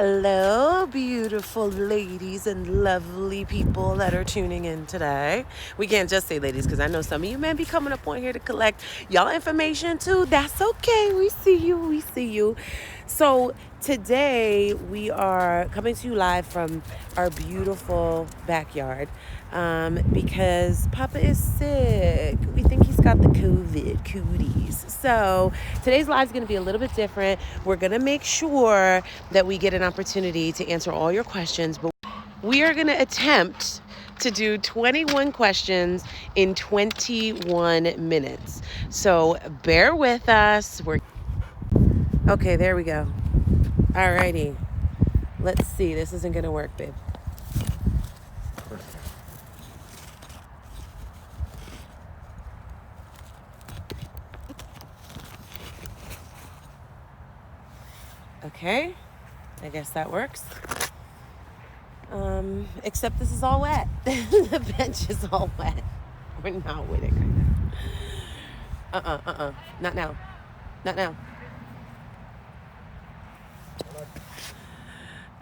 Hello, beautiful ladies and lovely people that are tuning in today. We can't just say ladies because I know some of you may be coming up on here to collect y'all information too. That's okay. We see you. We see you. So today we are coming to you live from our beautiful backyard because Papa is sick. We think he's got the COVID cooties. So today's live is going to be a little bit different. We're going to make sure that we get an opportunity to answer all your questions, but we are going to attempt to do 21 questions in 21 minutes. So bear with us. Okay, there we go. Alrighty. Let's see. This isn't going to work, babe. Okay. I guess that works. Except this is all wet. The bench is all wet. We're not winning right now. Not now. Not now.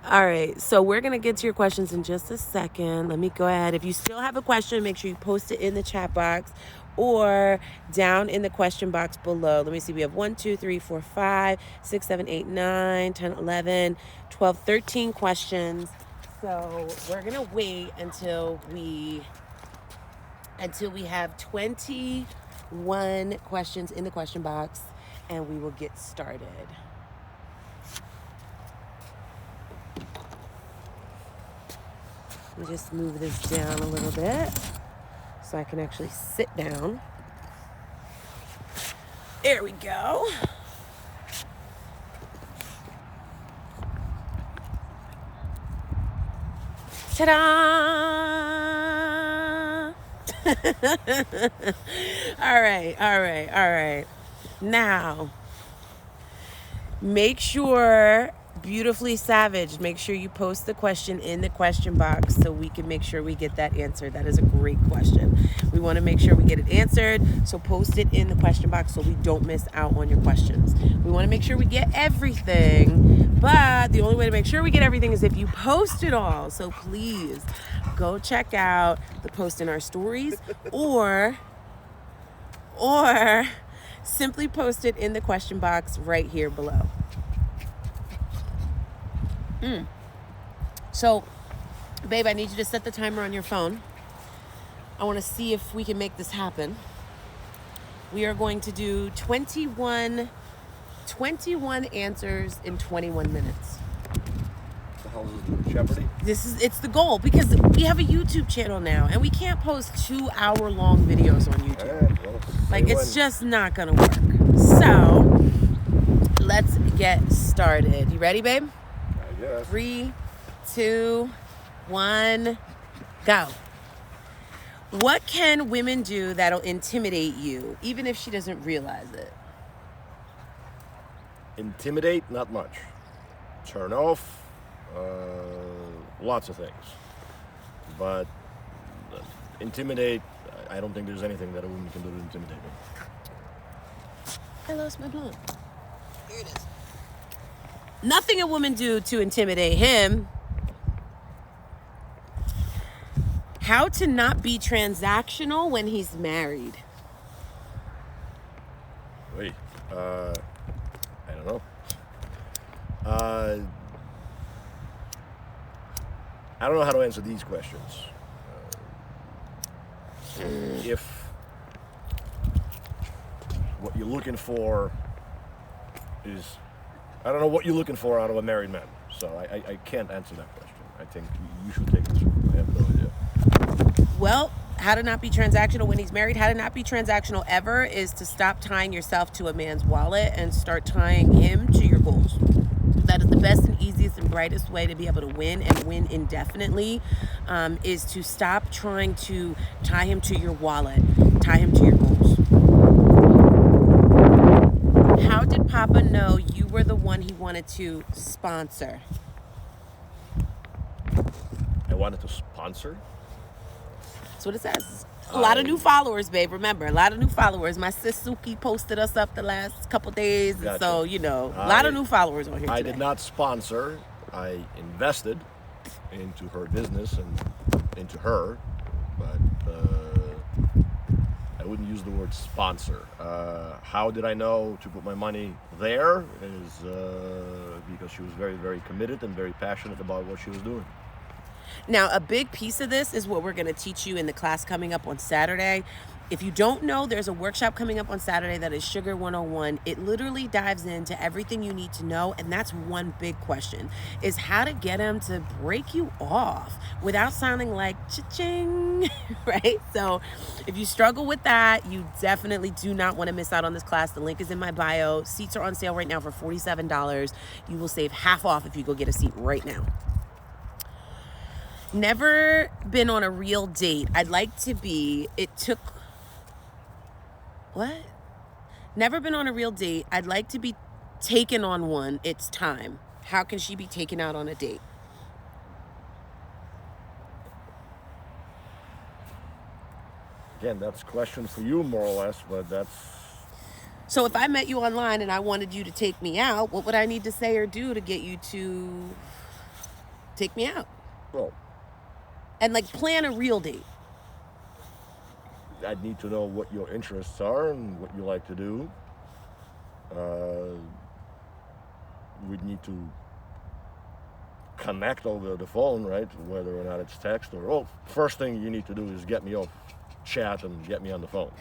All right, so we're going to get to your questions in just a second. Let me go ahead. If you still have a question, make sure you post it in the chat box or down in the question box below. Let me see. We have 1, 2, 3, 4, 5, 6, 7, 8, 9, 10, 11, 12, 13 questions. So we're going to wait until we have 21 questions in the question box, and we will get started. Let me just move this down a little bit so I can actually sit down. There we go. Ta-da! All right. Now, make sure, Beautifully Savage, make sure you post the question in the question box so we can make sure we get that answered. That is a great question. We want to make sure we get it answered, so post it in the question box so we don't miss out on your questions. We want to make sure we get everything, but the only way to make sure we get everything is if you post it all. So please go check out the post in our stories or simply post it in the question box right here below. So, babe, I need you to set the timer on your phone. I want to see if we can make this happen. We are going to do 21 answers in 21 minutes. The hell is this, Jeopardy? It's the goal because we have a YouTube channel now and we can't post 2-hour-long videos on YouTube. It's just not going to work. So, let's get started. You ready, babe? Yeah. 3, 2, 1, go. What can women do that'll intimidate you, even if she doesn't realize it? Intimidate, not much. Turn off, lots of things. But intimidate, I don't think there's anything that a woman can do to intimidate me. I lost my blunt. Here it is. Nothing a woman do to intimidate him. How to not be transactional when he's married. Wait, I don't know. I don't know how to answer these questions. If what you're looking for is... I don't know what you're looking for out of a married man, so I can't answer that question. I think you should take this one. I have no idea. Well, how to not be transactional when he's married, how to not be transactional ever is to stop tying yourself to a man's wallet and start tying him to your goals. That is the best and easiest and brightest way to be able to win and win indefinitely, is to stop trying to tie him to your wallet, tie him to your goals. How did Papa know you were the one he wanted to sponsor? I wanted to sponsor? That's what it says. A lot of new followers, babe. Remember, a lot of new followers. My sis Suki posted us up the last couple days. Gotcha. So, a lot of new followers on here today. I did not sponsor. I invested into her business and into her, but I wouldn't use the word sponsor. How did I know to put my money there? Is because she was very, very committed and very passionate about what she was doing. Now, a big piece of this is what we're going to teach you in the class coming up on Saturday. If you don't know, there's a workshop coming up on Saturday that is Sugar 101. It literally dives into everything you need to know, and that's one big question, is how to get them to break you off without sounding like cha-ching, right? So if you struggle with that, you definitely do not want to miss out on this class. The link is in my bio. Seats are on sale right now for $47. You will save half off if you go get a seat right now. Never been on a real date. I'd like to be. What? Never been on a real date. I'd like to be taken on one. It's time. How can she be taken out on a date? Again, that's a question for you, more or less, but that's... So if I met you online and I wanted you to take me out, what would I need to say or do to get you to take me out? Well, and like plan a real date. I'd need to know what your interests are and what you like to do. We'd need to connect over the phone, right? Whether or not it's text or, oh, first thing you need to do is get me off chat and get me on the phone.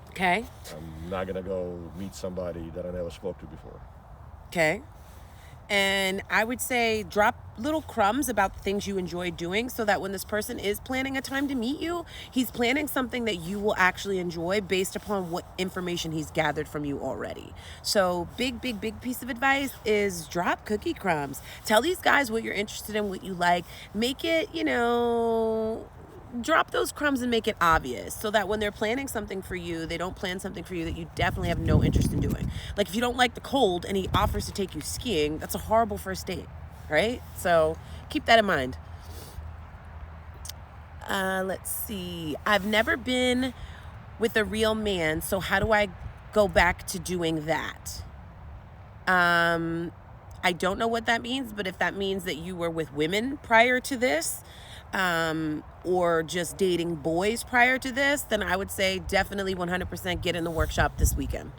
Okay. I'm not gonna go meet somebody that I never spoke to before. Okay. And I would say drop little crumbs about the things you enjoy doing so that when this person is planning a time to meet you, he's planning something that you will actually enjoy based upon what information he's gathered from you already. So big piece of advice is drop cookie crumbs. Tell these guys what you're interested in, what you like. Make it, drop those crumbs and make it obvious so that when they're planning something for you, they don't plan something for you that you definitely have no interest in doing. Like if you don't like the cold and he offers to take you skiing, that's a horrible first date, right? So keep that in mind. Let's see. I've never been with a real man, so how do I go back to doing that? I don't know what that means, but if that means that you were with women prior to this, or just dating boys prior to this, then I would say definitely 100% get in the workshop this weekend.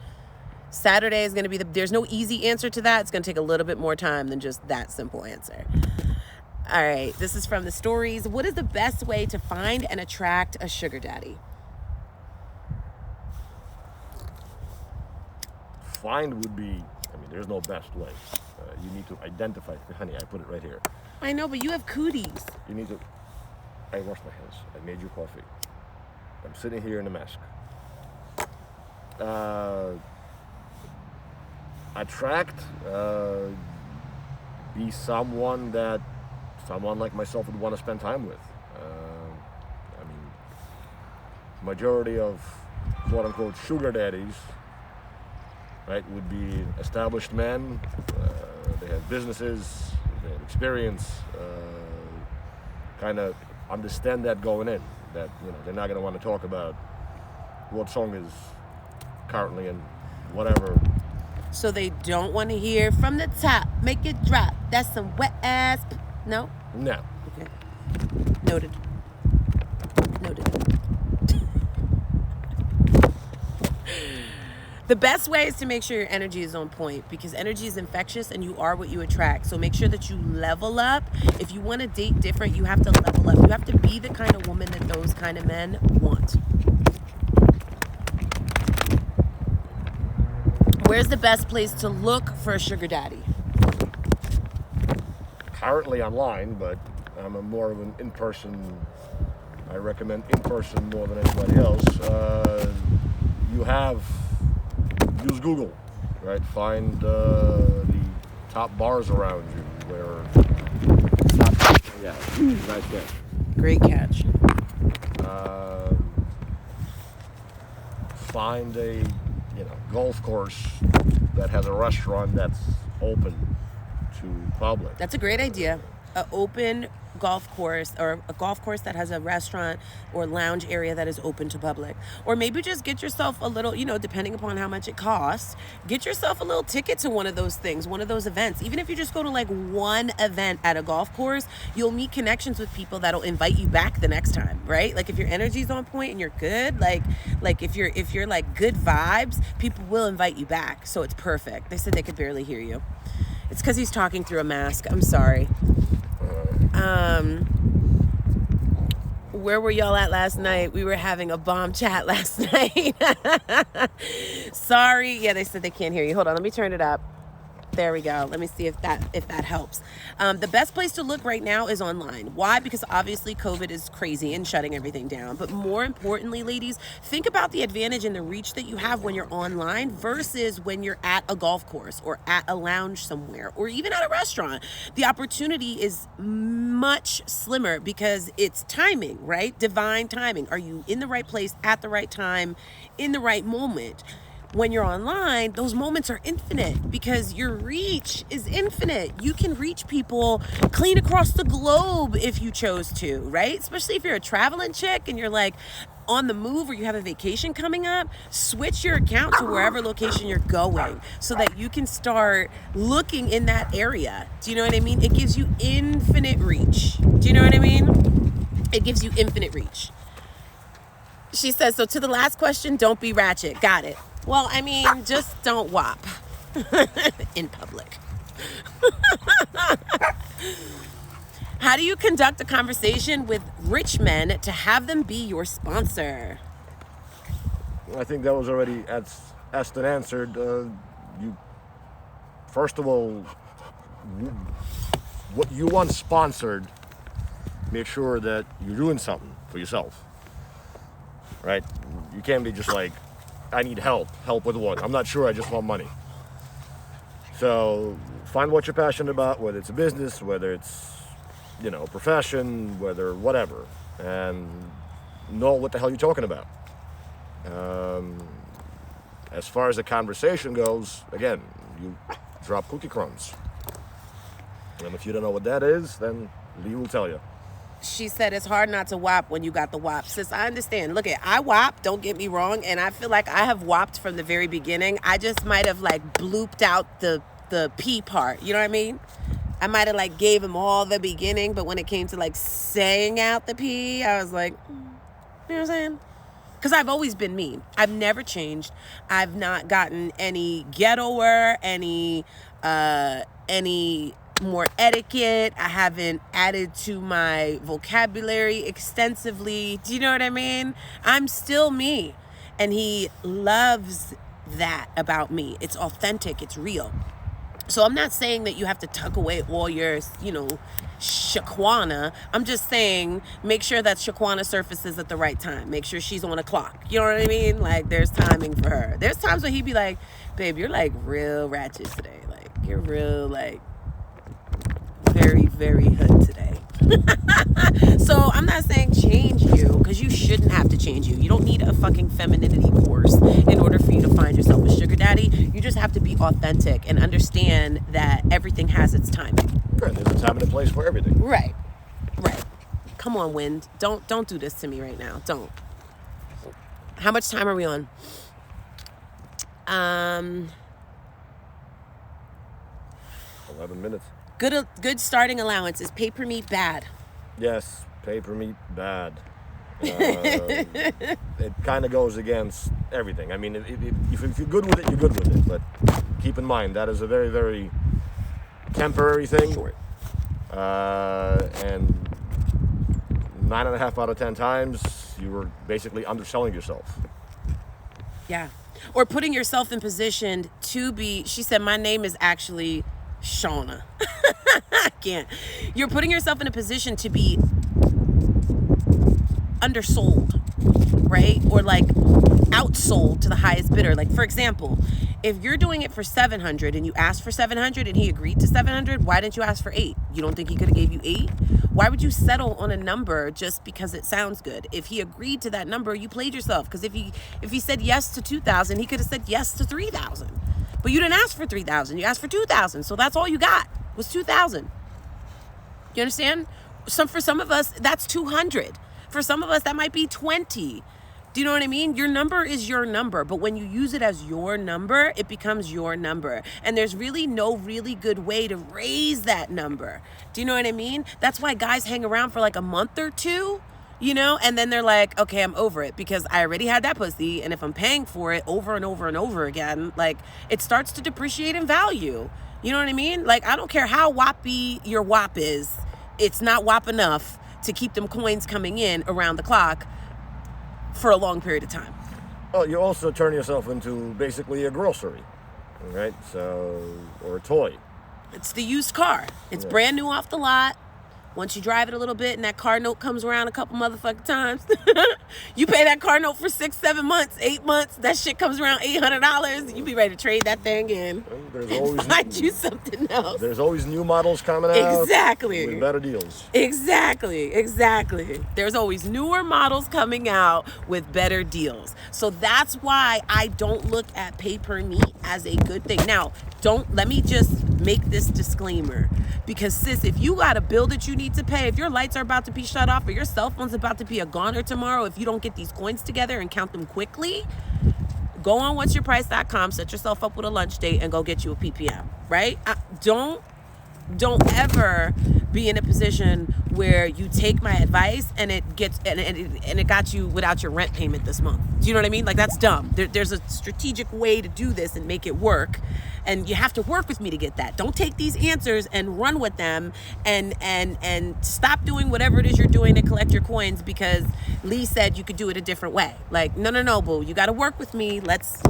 Saturday is going to be there's no easy answer to that. It's going to take a little bit more time than just that simple answer. All right, this is from the stories. What is the best way to find and attract a sugar daddy? Find would be, there's no best way. You need to identify. Honey, I put it right here. I know, but you have cooties. You need to... I washed my hands. I made you coffee. I'm sitting here in a mask. Attract, be someone that someone like myself would want to spend time with. Majority of quote-unquote sugar daddies, right, would be established men. They have businesses, they have experience, kind of understand that going in, that they're not going to want to talk about what song is currently in whatever. So they don't want to hear from the top, make it drop. That's some wet ass. No? No. Okay. Noted. The best way is to make sure your energy is on point, because energy is infectious and you are what you attract. So make sure that you level up. If you want to date different, you have to level up. You have to be the kind of woman that those kind of men want. Where's the best place to look for a sugar daddy? Currently online, but I'm more of an in-person. I recommend in-person more than anybody else. Use Google, right? Find the top bars around you where... Yeah, nice catch. Great catch. Find a golf course that has a restaurant that's open to public. That's a great idea. an open golf course, or a golf course that has a restaurant or lounge area that is open to public. Or maybe just get yourself a little, depending upon how much it costs, get yourself a little ticket to one of those things, one of those events. Even if you just go to like one event at a golf course, you'll meet connections with people that'll invite you back the next time, right? Like if your energy's on point and you're good, like if you're like good vibes, people will invite you back. So it's perfect. They said they could barely hear you. It's because he's talking through a mask. I'm sorry. Where were y'all at last night? We were having a bomb chat last night. Sorry. Yeah, they said they can't hear you. Hold on, let me turn it up. There we go. Let me see if that helps. The best place to look right now is online. Why? Because obviously COVID is crazy and shutting everything down. But more importantly, ladies, think about the advantage and the reach that you have when you're online versus when you're at a golf course or at a lounge somewhere or even at a restaurant. The opportunity is much slimmer because it's timing, right? Divine timing. Are you in the right place at the right time in the right moment? When you're online, those moments are infinite because your reach is infinite. You can reach people clean across the globe if you chose to, right? Especially if you're a traveling chick and you're like on the move or you have a vacation coming up, switch your account to wherever location you're going so that you can start looking in that area. Do you know what I mean? It gives you infinite reach. Do you know what I mean? It gives you infinite reach. She says, so to the last question, don't be ratchet. Got it. Well, I mean, just don't whop in public. How do you conduct a conversation with rich men to have them be your sponsor? I think that was already asked and answered. You, first of all, what you want sponsored, make sure that you're doing something for yourself, right? You can't be just like, I need help. Help with what? I'm not sure. I just want money. So find what you're passionate about, whether it's a business, whether it's, profession, whether whatever, and know what the hell you're talking about. As far as the conversation goes, again, you drop cookie crumbs. And if you don't know what that is, then Lee will tell you. She said it's hard not to whop when you got the whop. Sis, I understand. Look, I whop, don't get me wrong, and I feel like I have whopped from the very beginning. I just might have blooped out the P part. You know what I mean? I might have gave him all the beginning, but when it came to saying out the P, I was like, you know what I'm saying? Because I've always been me. I've never changed. I've not gotten any ghettoer, any more etiquette. I haven't added to my vocabulary extensively. Do you know what I mean? I'm still me. And he loves that about me. It's authentic. It's real. So I'm not saying that you have to tuck away all your, Shaquana. I'm just saying make sure that Shaquana surfaces at the right time. Make sure she's on a clock. You know what I mean? There's timing for her. There's times when he'd be like, babe, you're real ratchet today. You're real very, very hood today. So I'm not saying change you, because you shouldn't have to change you. You don't need a fucking femininity course in order for you to find yourself a sugar daddy. You just have to be authentic and understand that everything has its timing. Right, there's a time and a place for everything. Right. Come on, Wind. Don't do this to me right now. Don't. How much time are we on? 11 minutes. Good starting allowance. Is pay-per-meet bad? Yes, pay-per-meet bad. It kind of goes against everything. I mean, if you're good with it, you're good with it. But keep in mind, that is a very, very temporary thing. Short. And 9.5 out of 10 times, you were basically underselling yourself. Yeah. Or putting yourself in position to be, she said, my name is actually Shauna. I can't. You're putting yourself in a position to be undersold, right? Or outsold to the highest bidder. For example, if you're doing it for 700 and you asked for 700 and he agreed to 700, why didn't you ask for 8? You don't think he could have gave you 8? Why would you settle on a number just because it sounds good? If he agreed to that number, you played yourself. Because if he said yes to 2,000, he could have said yes to 3,000. But you didn't ask for 3,000. You asked for 2,000. So that's all you got was 2,000. You understand? For some of us, that's 200. For some of us, that might be 20. Do you know what I mean? Your number is your number, but when you use it as your number, it becomes your number. And there's really no really good way to raise that number. Do you know what I mean? That's why guys hang around for like a month or two, you know, and then they're like, okay, I'm over it because I already had that pussy. And if I'm paying for it over and over and over again, like it starts to depreciate in value. You know what I mean? Like, I don't care how whoppy your whop is. It's not whop enough to keep them coins coming in around the clock for a long period of time. Well, you also turn yourself into basically a grocery, right? So, or a toy. It's the used car. It's brand new off the lot. Once you drive it a little bit and that car note comes around a couple motherfucking times, you pay that car note for 6, 7 months, 8 months. That shit comes around $800. You be ready to trade that thing in. There's always find you something else. There's always new models coming out. Exactly. With better deals. Exactly. There's always newer models coming out with better deals. So that's why I don't look at pay-per-meet as a good thing. Now, let me just make this disclaimer. Because sis, if you got a bill that you need to pay, if your lights are about to be shut off or your cell phone's about to be a goner tomorrow, if you don't get these coins together and count them quickly, go on whatsyourprice.com, set yourself up with a lunch date and go get you a ppm, right? Don't ever be in a position where you take my advice and it gets and it got you without your rent payment this month. Do you know what I mean? Like, that's dumb. There's a strategic way to do this and make it work, and you have to work with me to get that. Don't take these answers and run with them and stop doing whatever it is you're doing to collect your coins because Lee said you could do it a different way. Like, no, boo, you got to work with me. Let's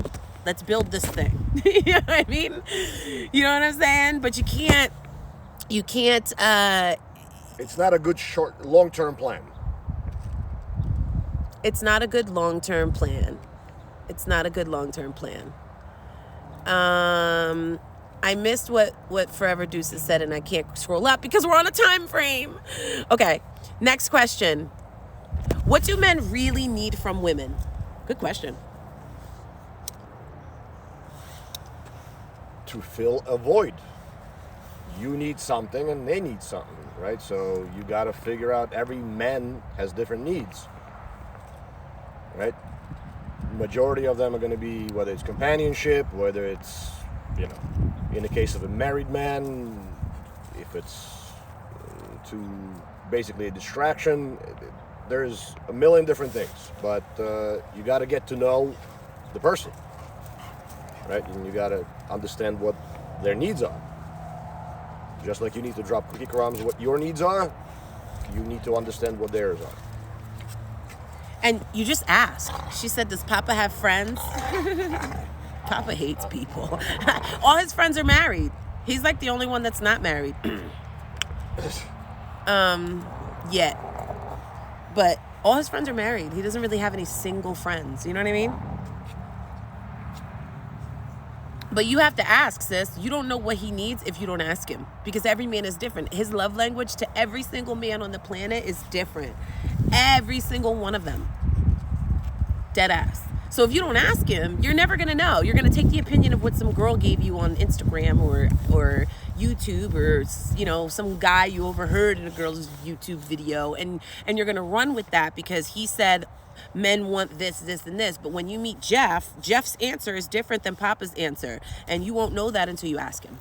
build this thing. You know what I mean? You know what I'm saying? But you can't it's not a good long-term plan. It's not a good long-term plan. I missed what Forever Deuces said and I can't scroll up because we're on a time frame. Okay, next question. What do men really need from women? Good question. To fill a void. You need something and they need something, right? So you got to figure out every man has different needs, right? Majority of them are going to be whether it's companionship, whether it's, in the case of a married man, if it's to basically a distraction. There's a million different things, but you got to get to know the person, right? And you got to understand what their needs are. Just like you need to drop cookie crumbs what your needs are, you need to understand what theirs are. And you just ask. She said, does Papa have friends? Papa hates people. All his friends are married. He's like the only one that's not married. Yet. But all his friends are married. He doesn't really have any single friends. You know what I mean? But you have to ask, sis. You don't know what he needs if you don't ask him. Because every man is different. His love language to every single man on the planet is different. Every single one of them. Dead ass. So if you don't ask him, you're never going to know. You're going to take the opinion of what some girl gave you on Instagram or YouTube or, some guy you overheard in a girl's YouTube video. And you're going to run with that because he said men want this, this, and this. But when you meet Jeff's answer is different than Papa's answer. And you won't know that until you ask him.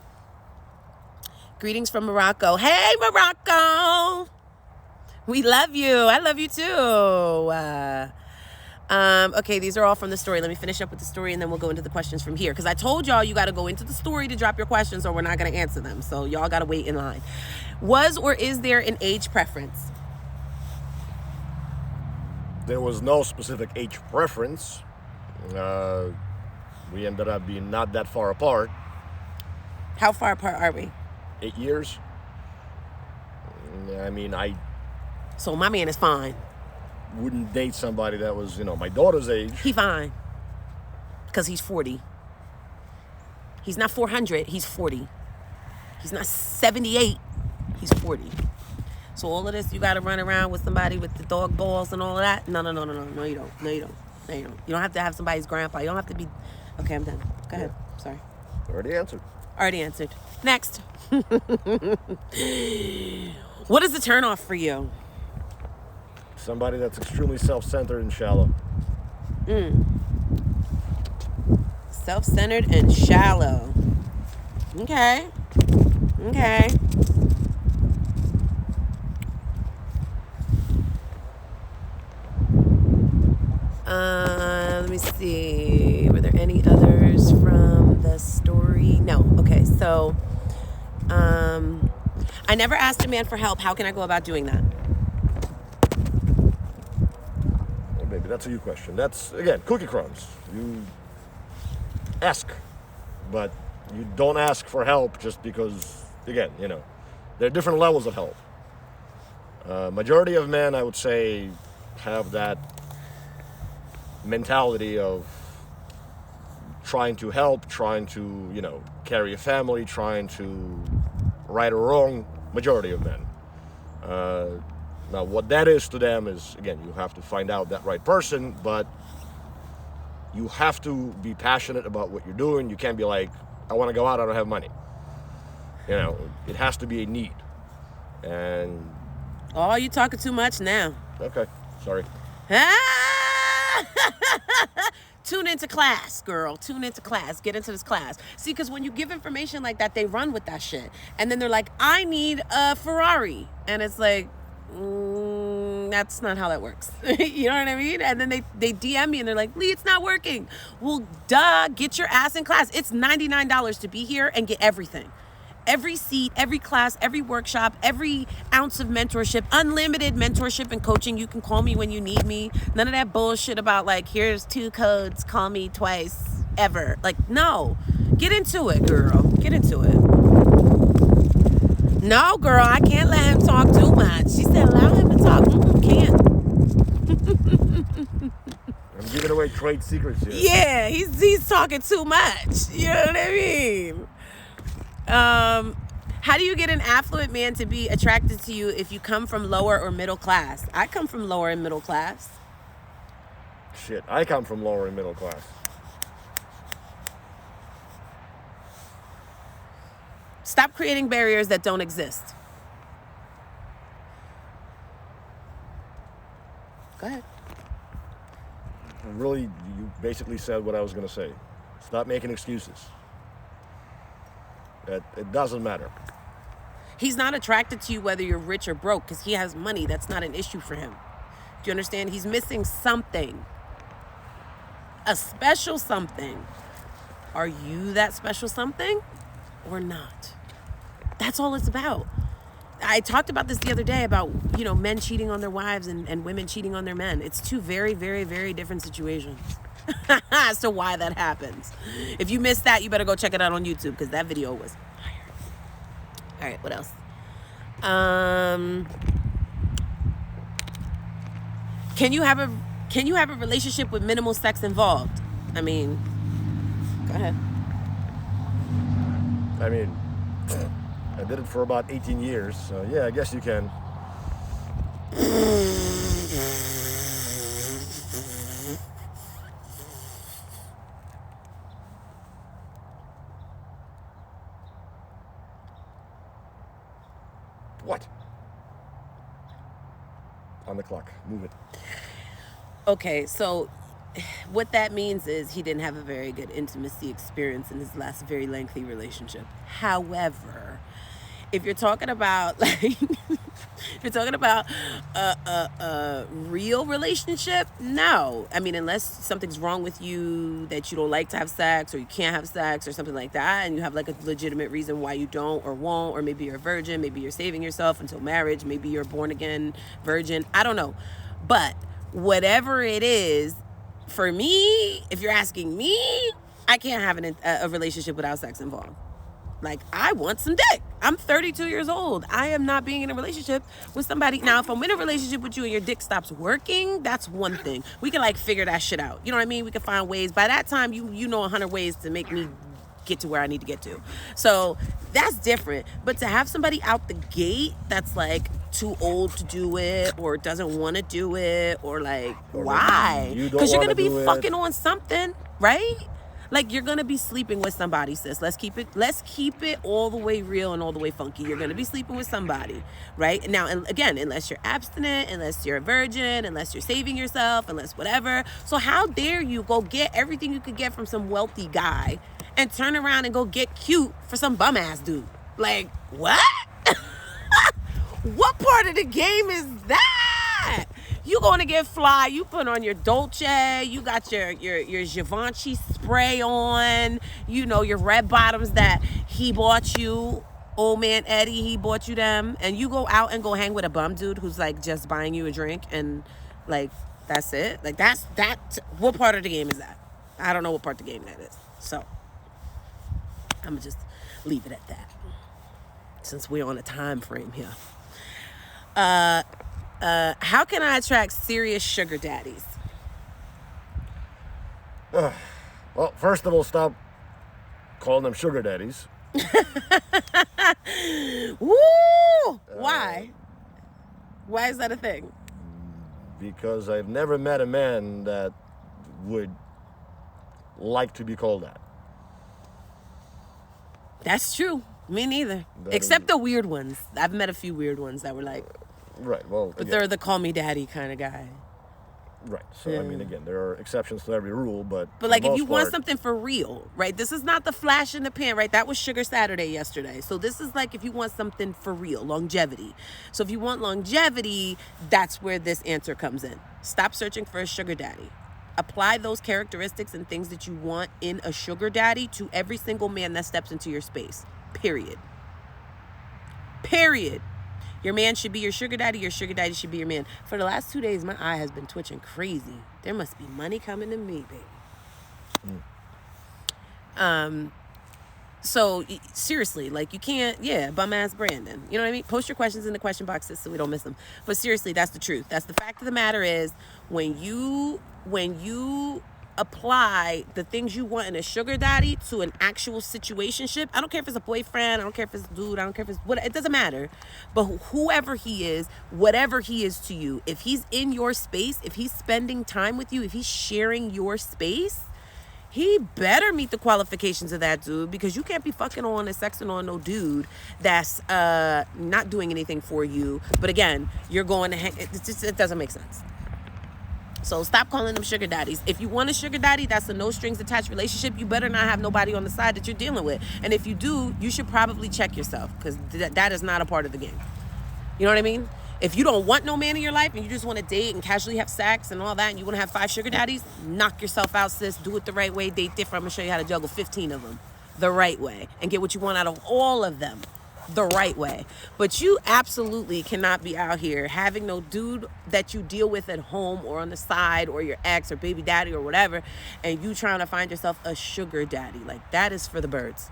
Greetings from Morocco. Hey, Morocco. We love you. I love you too. Okay, these are all from the story. Let me finish up with the story and then we'll go into the questions from here. Because I told y'all you got to go into the story to drop your questions or we're not going to answer them. So y'all got to wait in line. Was or is there an age preference? There was no specific age preference. We ended up being not that far apart. How far apart are we? 8 years. So my man is fine. Wouldn't date somebody that was, my daughter's age. He fine. Because he's 40. He's not 400, he's 40. He's not 78, he's 40. So all of this, you got to run around with somebody with the dog balls and all of that? No, you don't. You don't have to have somebody's grandpa. You don't have to be... Okay, I'm done. Go ahead. Sorry. Already answered. Next. What is the turnoff for you? Somebody that's extremely self-centered and shallow. Self-centered and shallow. Okay. Okay. Let me see. Were there any others from the story? No. Okay. So, I never asked a man for help. How can I go about doing that? Well, maybe that's a you question. That's, again, cookie crumbs. You ask, but you don't ask for help just because, again, there are different levels of help. Majority of men, I would say, have that mentality of trying to help, trying to, carry a family, trying to right or wrong. Majority of men. Now, what that is to them is, again, you have to find out that right person, but you have to be passionate about what you're doing. You can't be like, I want to go out, I don't have money. It has to be a need. And... Oh, you talking too much now. Okay, sorry. Tune into class, girl. Tune into class. Get into this class. See, because when you give information like that, they run with that shit. And then they're like, I need a Ferrari. And it's like, that's not how that works. You know what I mean? And then they DM me and they're like, Lee, it's not working. Well, duh, get your ass in class. It's $99 to be here and get everything. Every seat, every class, every workshop, every ounce of mentorship, unlimited mentorship and coaching. You can call me when you need me. None of that bullshit about like, here's 2 codes, call me twice, ever. Like, no. Get into it, girl. Get into it. No, girl, I can't let him talk too much. She said, allow him to talk. Can't. I'm giving away trade secrets here. Yeah, he's talking too much. You know what I mean? How do you get an affluent man to be attracted to you if you come from lower or middle class? I come from lower and middle class. Shit, I come from lower and middle class. Stop creating barriers that don't exist. Go ahead. Really, you basically said what I was going to say. Stop making excuses. It doesn't matter. He's not attracted to you whether you're rich or broke because he has money. That's not an issue for him. Do you understand? He's missing something. A special something. Are you that special something or not? That's all it's about. I talked about this the other day about, men cheating on their wives and women cheating on their men. It's 2 very, very, very different situations. As to why that happens. If you missed that, you better go check it out on YouTube because that video was fire. All right, what else? Can you have a relationship with minimal sex involved? I mean, go ahead. I mean, I did it for about 18 years, so yeah, I guess you can. What? On the clock. Move it. Okay, so what that means is he didn't have a very good intimacy experience in his last very lengthy relationship. However, if you're talking about a real relationship, no. I mean, unless something's wrong with you that you don't like to have sex or you can't have sex or something like that, and you have like a legitimate reason why you don't or won't, or maybe you're a virgin, maybe you're saving yourself until marriage, maybe you're a born again virgin, I don't know. But whatever it is, for me, if you're asking me, I can't have a relationship without sex involved. Like, I want some dick. I'm 32 years old. I am not being in a relationship with somebody. Now, if I'm in a relationship with you and your dick stops working, that's one thing. We can, figure that shit out. You know what I mean? We can find ways. By that time, you know 100 ways to make me get to where I need to get to. So that's different. But to have somebody out the gate that's, too old to do it or doesn't want to do it or, why? Because you're going to be fucking on something, right? Like, you're gonna be sleeping with somebody, sis. Let's keep it all the way real and all the way funky. You're gonna be sleeping with somebody, right? Now, and again, unless you're abstinent, unless you're a virgin, unless you're saving yourself, unless whatever. So how dare you go get everything you could get from some wealthy guy and turn around and go get cute for some bum ass dude? Like, what? What part of the game is that? You going to get fly, you put on your Dolce, you got your Givenchy spray on, you know, your red bottoms that he bought you, old man Eddie, he bought you them, and you go out and go hang with a bum dude who's like just buying you a drink, and like, that's it? Like, that, what part of the game is that? I don't know what part of the game that is. So, I'm gonna just leave it at that, since we're on a time frame here. How can I attract serious sugar daddies? Well, first of all, stop calling them sugar daddies. Woo! Why? Why is that a thing? Because I've never met a man that would like to be called that. That's true. Me neither. Except the weird ones. I've met a few weird ones that were like, right, well, but they're the call me daddy kind of guy. Right. So, I mean, again, there are exceptions to every rule, but like, if you want something for real, right? This is not the flash in the pan, right? That was Sugar Saturday yesterday. So this is like if you want something for real, longevity. So if you want longevity, that's where this answer comes in. Stop searching for a sugar daddy. Apply those characteristics and things that you want in a sugar daddy to every single man that steps into your space. Period. Period. Your man should be your sugar daddy should be your man. For the last 2 days, my eye has been twitching crazy. There must be money coming to me, baby. So seriously, like, you can't, bum ass Brandon. You know what I mean? Post your questions in the question boxes so we don't miss them. But seriously, that's the truth. That's the fact of the matter is, when you apply the things you want in a sugar daddy to an actual situationship, I don't care if it's a boyfriend, I don't care if it's a dude, I don't care if it's what, it doesn't matter. But whoever he is, whatever he is to you, if he's in your space, if he's spending time with you, if he's sharing your space, he better meet the qualifications of that dude, because you can't be fucking on and sexing on no dude that's not doing anything for you. But again, you're going to hang, it doesn't make sense. So stop calling them sugar daddies. If you want a sugar daddy, that's a no strings attached relationship. You better not have nobody on the side that you're dealing with. And if you do, you should probably check yourself, because that is not a part of the game. You know what I mean? If you don't want no man in your life and you just want to date and casually have sex and all that, and you want to have 5 sugar daddies, knock yourself out, sis. Do it the right way. Date different. I'm going to show you how to juggle 15 of them the right way and get what you want out of all of them the right way. But you absolutely cannot be out here having no dude that you deal with at home or on the side, or your ex or baby daddy or whatever, and you trying to find yourself a sugar daddy. Like, that is for the birds.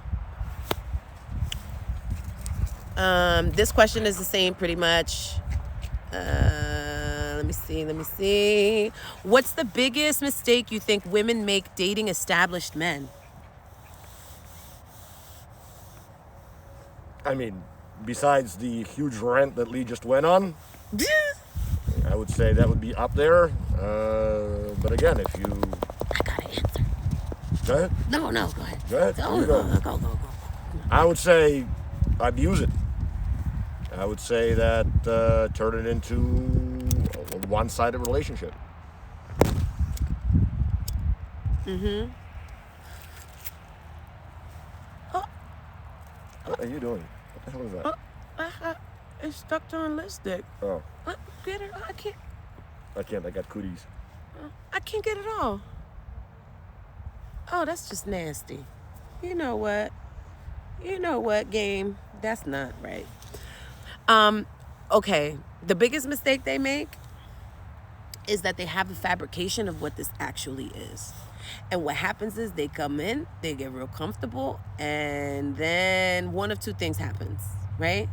This question is the same pretty much. Let me see. What's the biggest mistake you think women make dating established men? I mean, besides the huge rant that Lee just went on, I would say that would be up there. But again, if you... I got an answer. Go ahead. No, go ahead. Go ahead. Go. I would say abuse it. I would say that turn it into a one-sided relationship. Mm-hmm. What are you doing? What the hell is that? It's stuck to unlisted. Oh. Get it? I can't. I got cooties. I can't get it all. Oh, that's just nasty. You know what, game? That's not right. Okay. The biggest mistake they make is that they have a fabrication of what this actually is. And what happens is they come in, they get real comfortable, and then one of two things happens, right?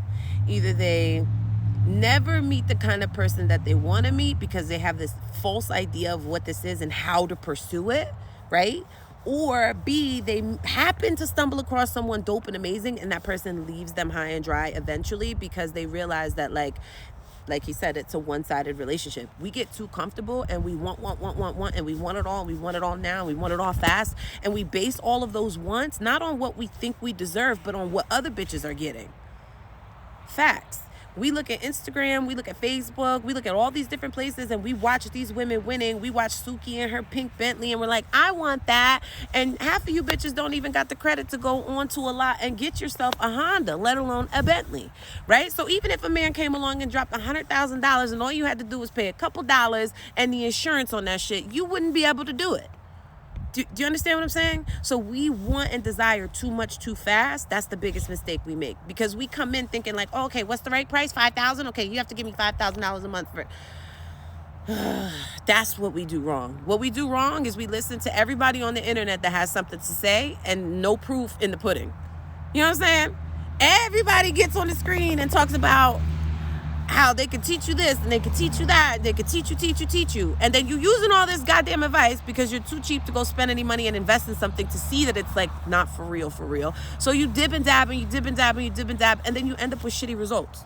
Either they never meet the kind of person that they want to meet because they have this false idea of what this is and how to pursue it, right? Or B, they happen to stumble across someone dope and amazing, and that person leaves them high and dry eventually, because they realize that, like, like he said, it's a one-sided relationship. We get too comfortable and we want, and we want it all. We want it all now. We want it all fast. And we base all of those wants not on what we think we deserve, but on what other bitches are getting. Facts. We look at Instagram, we look at Facebook, we look at all these different places, and we watch these women winning. We watch Suki and her pink Bentley, and we're like, I want that. And half of you bitches don't even got the credit to go on to a lot and get yourself a Honda, let alone a Bentley, right? So even if a man came along and dropped $100,000 and all you had to do was pay a couple dollars and the insurance on that shit, you wouldn't be able to do it. Do you understand what I'm saying? So we want and desire too much too fast. That's the biggest mistake we make, because we come in thinking like, oh, okay, what's the right price? $5,000? Okay, you have to give me $5,000 a month for it. That's what we do wrong. What we do wrong is we listen to everybody on the internet that has something to say and no proof in the pudding. You know what I'm saying? Everybody gets on the screen and talks about how they can teach you this and they can teach you that. They can teach you. And then you using all this goddamn advice because you're too cheap to go spend any money and invest in something to see that it's like not for real. So you dib and dab, and then you end up with shitty results.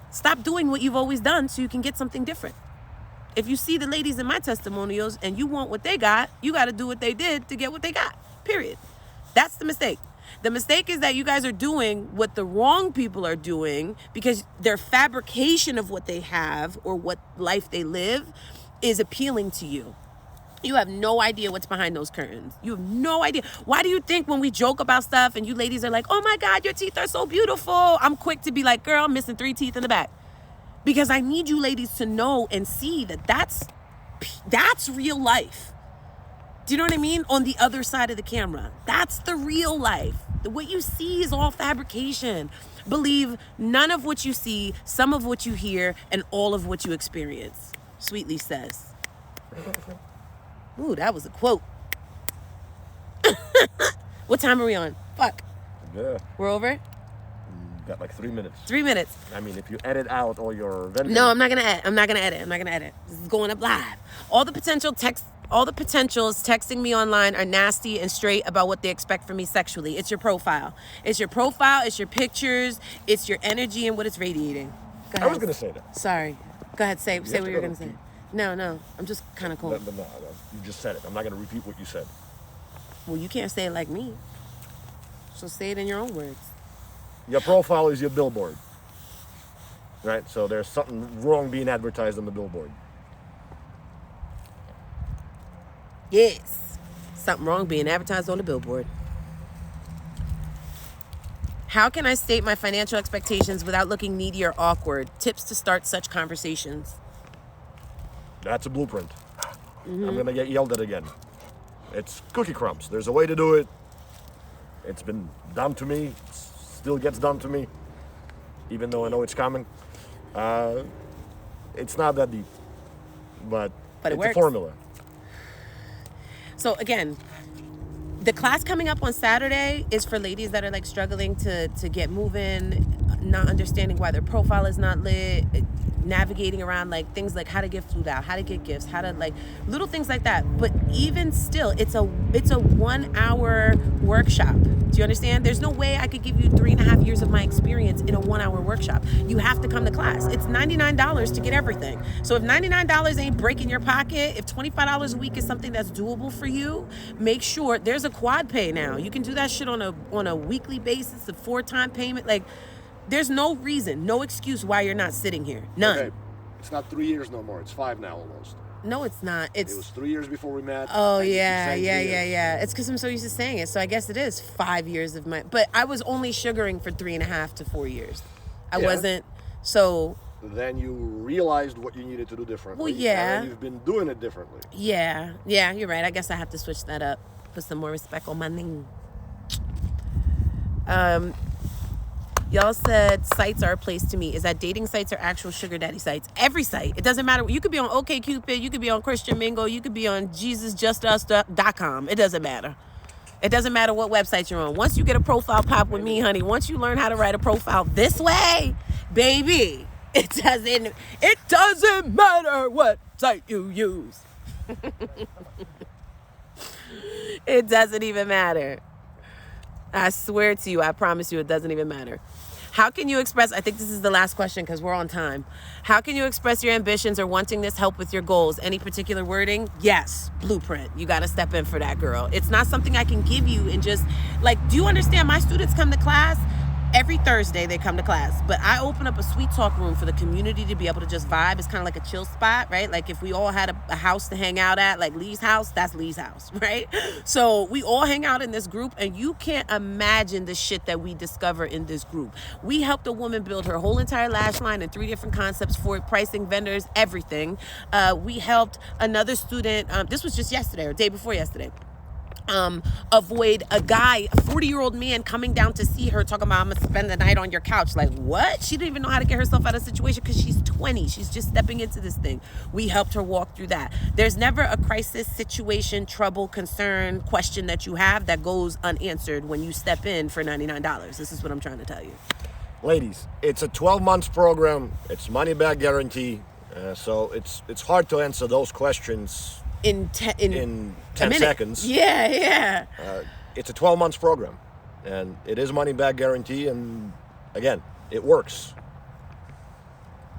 Stop doing what you've always done so you can get something different. If you see the ladies in my testimonials and you want what they got, you got to do what they did to get what they got. Period. That's the mistake. The mistake is that you guys are doing what the wrong people are doing because their fabrication of what they have or what life they live is appealing to you. You have no idea what's behind those curtains. You have no idea. Why do you think when we joke about stuff and you ladies are like, oh my God, your teeth are so beautiful, I'm quick to be like, girl, I'm missing 3 teeth in the back? Because I need you ladies to know and see that that's real life. Do you know what I mean? On the other side of the camera. That's the real life. What you see is all fabrication. Believe none of what you see, some of what you hear, and all of what you experience. Sweetly says. Ooh, that was a quote. What time are we on? Fuck. Yeah. We're over? Got like 3 minutes. 3 minutes. I mean, if you edit out all your venting. No, I'm not gonna edit. This is going up live. All the potentials texting me online are nasty and straight about what they expect from me sexually. It's your profile. It's your pictures, it's your energy and what it's radiating. Go ahead. I was gonna say that. Sorry. Go ahead, say what you were gonna say. repeat. No, I'm just kind of cold. No, you just said it. I'm not gonna repeat what you said. Well, you can't say it like me. So say it in your own words. Your profile is your billboard, right? So there's something wrong being advertised on the billboard. Yes. Something wrong being advertised on the billboard. How can I state my financial expectations without looking needy or awkward? Tips to start such conversations. That's a blueprint. I'm gonna get yelled at again. It's cookie crumbs. There's a way to do it. It's been done to me. Still gets done to me, even though I know it's coming. It's not that deep, but it's works. a formula. So again, the class coming up on Saturday is for ladies that are like struggling to get moving, not understanding why their profile is not lit, navigating around like things like how to get food out, how to get gifts, how to like little things like that. But even still, it's a 1 hour workshop. Do you understand? There's no way I could give you 3.5 years of my experience in a 1 hour workshop. You have to come to class. It's $99 to get everything. So if $99 ain't breaking your pocket, if $25 a week is something that's doable for you, make sure there's a quad pay now. You can do that shit on a weekly basis, a 4-time payment. Like, there's no reason, no excuse why you're not sitting here. None. Okay. It's not 3 years no more. It's 5 now almost. No, it's not. It was 3 years before we met. Oh, yeah. It's because I'm so used to saying it. So I guess it is 5 years of my... But I was only sugaring for 3.5 to 4 years. I wasn't... So... Then you realized what you needed to do differently. Well, yeah. And you've been doing it differently. Yeah, you're right. I guess I have to switch that up. Put some more respect on my name. Y'all said sites are a place to meet. Is that dating sites or actual sugar daddy sites? Every site. It doesn't matter. You could be on OkCupid. You could be on Christian Mingle. You could be on JesusJustUs.com. It doesn't matter. It doesn't matter what website you're on. Once you get a profile pop with me, honey, once you learn how to write a profile this way, baby, it doesn't matter what site you use. It doesn't even matter. I swear to you, I promise you, it doesn't even matter. How can you express, I think this is the last question because we're on time. How can you express your ambitions or wanting this help with your goals? Any particular wording? Yes, blueprint. You got to step in for that, girl. It's not something I can give you and just, like, do you understand? My students come to class. Every Thursday they come to class, but I open up a sweet talk room for the community to be able to just vibe. It's kind of like a chill spot, right? Like if we all had a house to hang out at, like Lee's house, that's Lee's house, right? So we all hang out in this group, and you can't imagine the shit that we discover in this group. We helped a woman build her whole entire lash line and 3 different concepts for it, pricing, vendors, everything. We helped another student, this was just yesterday or day before yesterday, avoid a guy, a 40-year-old man coming down to see her talking about, I'm gonna spend the night on your couch. Like, what? She didn't even know how to get herself out of a situation because she's 20. She's just stepping into this thing. We helped her walk through that. There's never a crisis, situation, trouble, concern, question that you have that goes unanswered when you step in for $99. This is what I'm trying to tell you. Ladies, it's a 12 months program. It's money back guarantee. So it's hard to answer those questions in 10 seconds. Yeah. It's a 12 months program, and it is money back guarantee, and again, it works.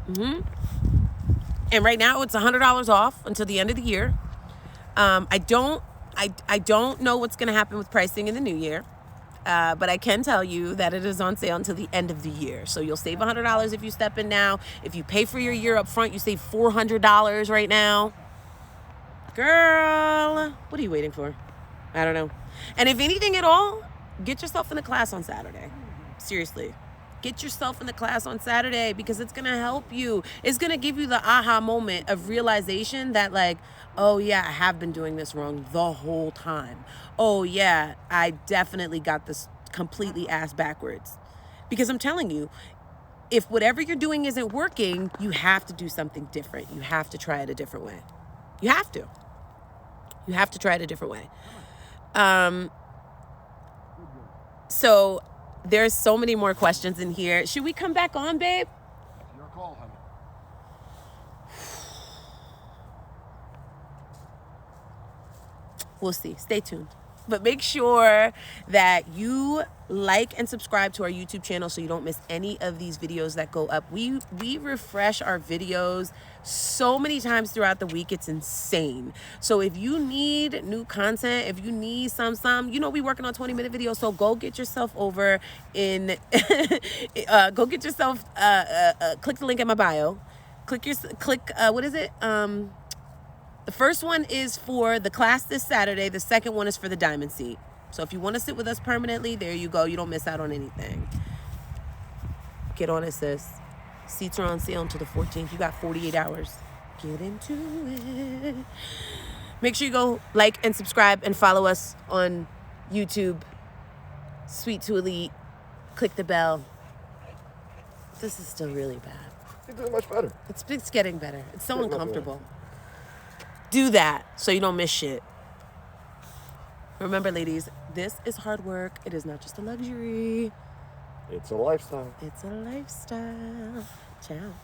And right now it's $100 off until the end of the year. I don't know what's going to happen with pricing in the new year. But I can tell you that it is on sale until the end of the year. So you'll save $100 if you step in now. If you pay for your year up front, you save $400 right now. Girl, what are you waiting for? I don't know. And if anything at all, get yourself in the class on Saturday. Seriously. Get yourself in the class on Saturday because it's going to help you. It's going to give you the aha moment of realization that, like, oh, yeah, I have been doing this wrong the whole time. Oh, yeah, I definitely got this completely ass backwards. Because I'm telling you, if whatever you're doing isn't working, you have to do something different. You have to try it a different way. You have to. You have to try it a different way. So there's so many more questions in here. Should we come back on, babe? Your call, honey. We'll see. Stay tuned. But make sure that you like and subscribe to our YouTube channel so you don't miss any of these videos that go up. We refresh our videos so many times throughout the week. It's insane. So if you need new content, if you need some, we working on 20-minute videos. So go get yourself over in, go get yourself, click the link in my bio. What is it? The first one is for the class this Saturday. The second one is for the diamond seat. So if you want to sit with us permanently, there you go. You don't miss out on anything. Get on it, sis. Seats are on sale until the 14th. You got 48 hours. Get into it. Make sure you go like and subscribe and follow us on YouTube. Sweet to Elite. Click the bell. This is still really bad. You're doing much better. It's getting better. It's so uncomfortable. Do that so you don't miss shit. Remember, ladies, this is hard work. It is not just a luxury. It's a lifestyle. It's a lifestyle. Ciao.